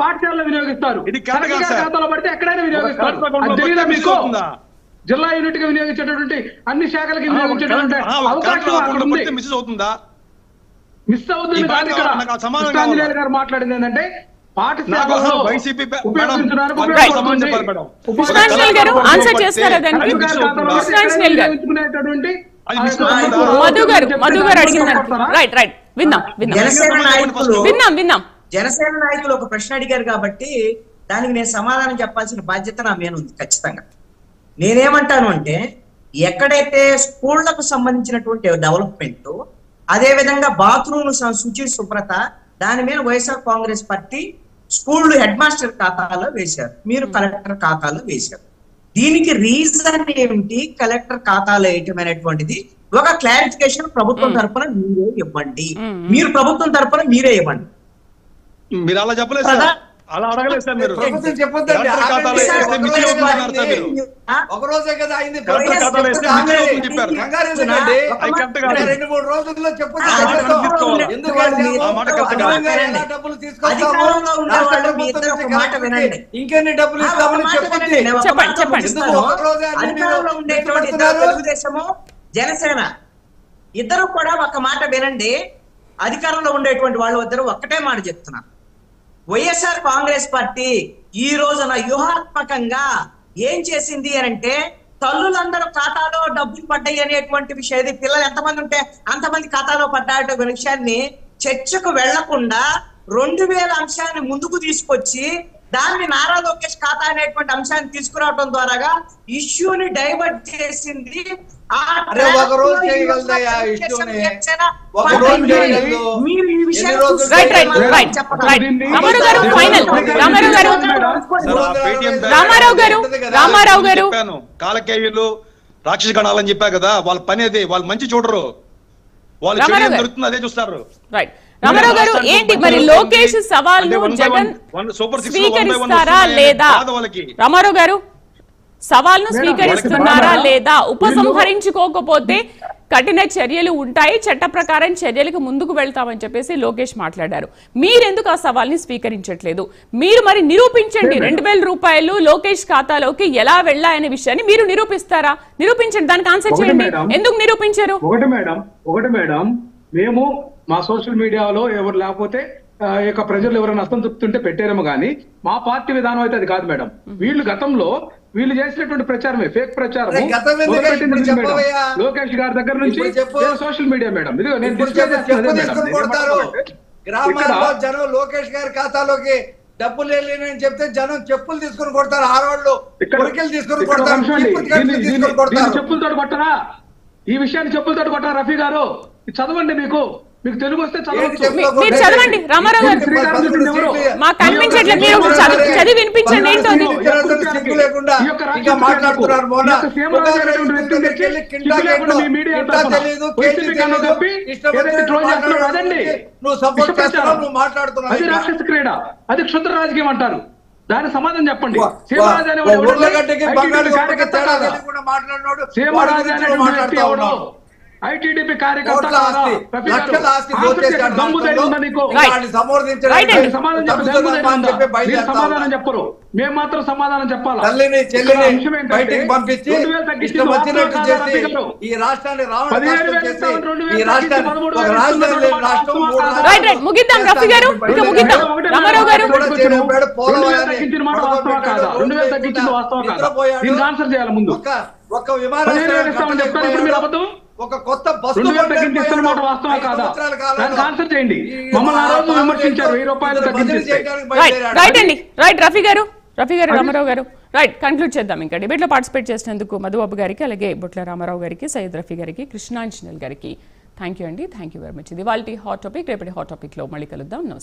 పాఠశాలలో వినియోగిస్తారు, ఖాతాలో పడితే ఎక్కడైనా వినియోగిస్తారు. మీకు జిల్లా యూనిట్ గా వినియోగించేటటువంటి అన్ని శాఖలకి వినియోగించేటటువంటి అవకాశం అవుతుందా? మిస్ అవుతుంది. కృష్ణాంజలి గారు మాట్లాడింది ఏంటంటే పాఠశాలలో జనసేన నాయకులు ఒక ప్రశ్న అడిగారు కాబట్టి దానికి నేను సమాధానం చెప్పాల్సిన బాధ్యత నా మీద ఉంది. ఖచ్చితంగా నేనేమంటాను అంటే, ఎక్కడైతే స్కూళ్లకు సంబంధించినటువంటి డెవలప్మెంట్, అదే విధంగా బాత్రూమ్ శుచి శుభ్రత, దాని మీద వైఎస్ఆర్ కాంగ్రెస్ పార్టీ స్కూళ్ళు హెడ్ మాస్టర్ ఖాతాలో వేశారు, మీరు కలెక్టర్ ఖాతాలో వేశారు. దీనికి రీజన్ ఏమిటి? కలెక్టర్ ఖాతాలో వేయటమైనటువంటిది ఒక క్లారిఫికేషన్ ప్రభుత్వం తరఫున మీరే ఇవ్వండి. మీరు ప్రభుత్వం తరఫున మీరే ఇవ్వండి. మీరు అలా చెప్పలేదు సార్, అలా అడగలేదు సార్. మీరు ఒక రోజే కదా అయింది, 2-3 రోజుల్లో చెప్పండి. ఇంకెన్ని డబ్బులు ఇస్తామని చెప్పండి. తెలుగుదేశము జనసేన ఇద్దరు కూడా ఒక మాట వినండి. అధికారంలో ఉండేటువంటి వాళ్ళు ఇద్దరు ఒక్కటే మాట చెప్తున్నారు. వైఎస్ఆర్ కాంగ్రెస్ పార్టీ ఈ రోజున వ్యూహాత్మకంగా ఏం చేసింది అని అంటే, తల్లులందరూ ఖాతాలో డబ్బులు పడ్డాయి అనేటువంటి విషయం, పిల్లలు ఎంతమంది ఉంటే అంతమంది ఖాతాలో పడ్డాయట విషయాన్ని చర్చకు వెళ్లకుండా 2000 అంశాన్ని ముందుకు తీసుకొచ్చి దాన్ని నారా లోకేష్ ఖాతా అనేటువంటి అంశాన్ని తీసుకురావడం ద్వారా ఇష్యూని డైవర్ట్ చేసింది. కాలకేయులు రాక్షస గణాలని చెప్పా కదా, వాళ్ళ పని అదే. వాళ్ళు మంచి చూడరు, వాళ్ళు దొరుకుతుంది అదే చూస్తారు. రామారావు గారు, ఏంటి మరి లోకేష్ సవాల్ను జగన్ స్వీకరిస్తారా లేదా? రామారావు గారు, సవాల్ను స్వీకరిస్తున్నారా లేదా? ఉపసంహరించుకోకపోతే కఠిన చర్యలు ఉంటాయి, చట్ట ప్రకారం చర్యలకు ముందుకు వెళ్తామని చెప్పేసి లోకేష్ మాట్లాడారు. మీరెందుకు ఆ సవాల్ని స్వీకరించట్లేదు? మీరు మరి నిరూపించండి. 2000 రూపాయలు లోకేష్ ఖాతాలోకి ఎలా వెళ్ళాయనే విషయాన్ని మీరు నిరూపిస్తారా? నిరూపించండి, దానికి ఆన్సర్ చేయండి. ఎందుకు నిరూపించారు? ఒకటి మేడం, మేము మా సోషల్ మీడియాలో ఎవరు లేకపోతే ఇక ప్రజలు ఎవరైనా నష్టం చెప్తుంటే పెట్టారేమో కానీ మా పార్టీ విధానం అయితే అది కాదు మేడం. వీళ్ళు గతంలో వీళ్ళు చేసినటువంటి ప్రచారమే ఫేక్ ప్రచారం. లోకేష్ గారి దగ్గర నుంచి సోషల్ మీడియా మేడం. గ్రామాల్లో జనం లోకేష్ గారి ఖాతాలోకి డబ్బులు వెళ్ళినని చెప్తే జనం చెప్పులు తీసుకుని కొడతారు, ఆడవాళ్ళు కొరికెలు తీసుకుని కొడతారు. చెప్పులతో కొట్టరా? ఈ విషయాన్ని చెప్పులతో కొట్టరా? రఫీ గారు చదవండి, మీకు తెలుగు వస్తే మీరు చదవండి. రామారావు గారు మాకు కనిపించట్లేదు, మీరు చదివి వినిపించండి. ఏంటో రాక్షస క్రీడ, అది క్షుద్ర రాజకీయం అంటారు. దాని సమాధానం చెప్పండి. ఐటీడీపీ కార్యకర్త సమాధానం చెప్పరు, మేము మాత్రం సమాధానం చెప్పాలి. ముగిద్దాం రఫీ గారు, ముగిద్దాం. రామారావు గారు, 2000 తగ్గించిన మాట వాస్తవం కాదా? 2000 తగ్గించింది వాస్తవం కాదా? దీనికి ఆన్సర్ చేయాలి ముందు. ఒక విమానాశ్రయం చెప్తారు, ఇప్పుడు మీరు అబద్ధం. ఒక కొత్త బస్సు తగ్గించేస్తున్న మాట వాస్తవం కాదా? దానికి ఆన్సర్ చేయండి. మమ్మల్ని ఆ రోజు విమర్శించారు, 1000 రూపాయలు తగ్గించేస్తే. రైట్ అండి, రైట్. రఫీ గారు, రామారావు గారు, రైట్. కన్క్లూడ్ చేద్దాం. ఇంకా డిబేట్ లో పార్టిసిపేట్ చేసినందుకు మధుబాబు గారికి, అలాగే బుట్ల రామారావు గారికి, సయ్యద్ రఫీ గారికి, కృష్ణాంజనేయులు గారికి థ్యాంక్ యూ అండి. Thank you very much. ఇది వాళ్ళ హాట్ టాపిక్. రేపటి హాట్ టాపిక్ లో మళ్ళీ కలుద్దాం.